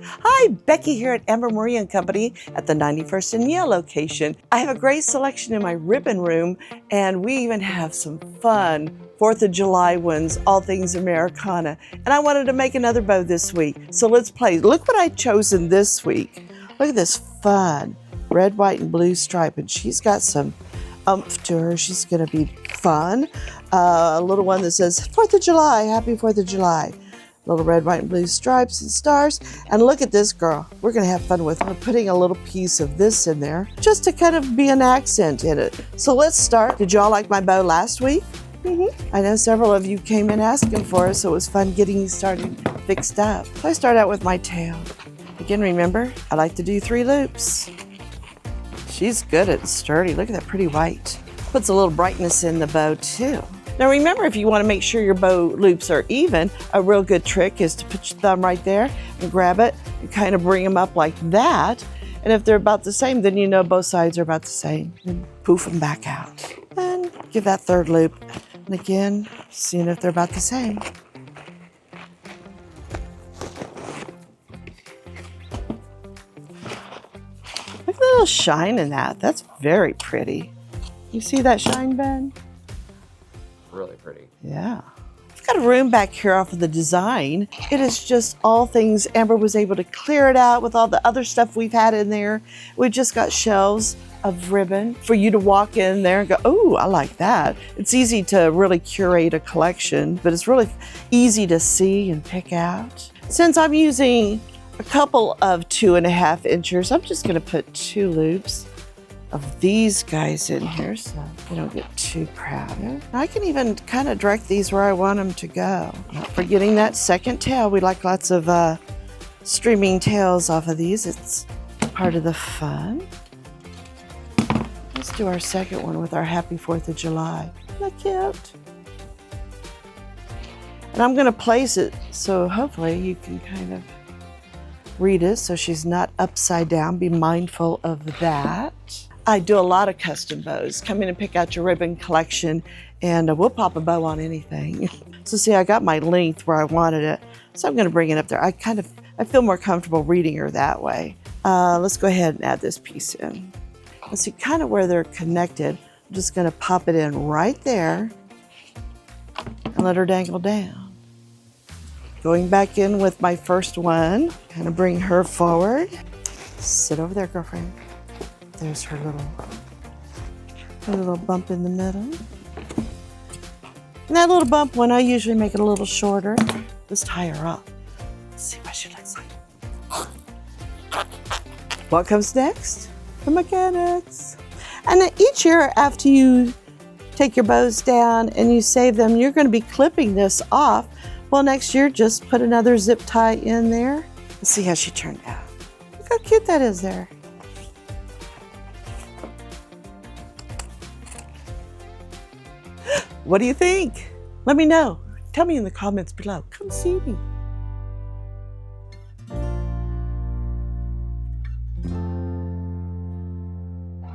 Hi, Becky here at Amber Marie and Company at the 91st and Yale location. I have a great selection in my ribbon room, and we even have some fun 4th of July ones, all things Americana. And I wanted to make another bow this week, so let's play. Look what I've chosen this week. Look at this fun red, white, and blue stripe, and she's got some oomph to her. She's gonna be fun. A little one that says 4th of July, happy 4th of July. Little red, white, and blue stripes and stars. And look at this girl. We're gonna have fun with her. We're putting a little piece of this in there just to kind of be an accent in it. So let's start. Did y'all like my bow last week? I know several of you came in asking for it, so it was fun getting you started fixed up. So I start out with my tail. Again, remember, I like to do 3 loops. She's good and sturdy. Look at that pretty white. Puts a little brightness in the bow too. Now remember, if you want to make sure your bow loops are even, a real good trick is to put your thumb right there and grab it and kind of bring them up like that. And if they're about the same, then you know both sides are about the same. And poof them back out. And give that 3rd loop. And again, seeing if they're about the same. Look at the little shine in that. That's very pretty. You see that shine, Ben? Really pretty. Yeah. I've got a room back here off of the design. It is just all things. Amber was able to clear it out with all the other stuff we've had in there. We've just got shelves of ribbon for you to walk in there and go, oh, I like that. It's easy to really curate a collection, but it's really easy to see and pick out. Since I'm using a couple of 2.5 inchers, I'm just gonna put 2 loops of these guys in here so they don't get too crowded. I can even kind of direct these where I want them to go. Not forgetting that second tail. We like lots of streaming tails off of these. It's part of the fun. Let's do our second one with our happy 4th of July. Isn't that cute? And I'm gonna place it so hopefully you can kind of read it so she's not upside down. Be mindful of that. I do a lot of custom bows. Come in and pick out your ribbon collection and we'll pop a bow on anything. So see, I got my length where I wanted it. So I'm gonna bring it up there. I feel more comfortable reading her that way. Let's go ahead and add this piece in. Let's see kind of where they're connected. I'm just gonna pop it in right there and let her dangle down. Going back in with my first one, kind of bring her forward. Sit over there, girlfriend. There's her little bump in the middle. And that little bump one, I usually make it a little shorter. Just tie her up. Let's see what she looks like. What comes next? The mechanics. And then each year after you take your bows down and you save them, you're going to be clipping this off. Well, next year, just put another zip tie in there. Let's see how she turned out. Look how cute that is there. What do you think? Let me know. Tell me in the comments below. Come see me.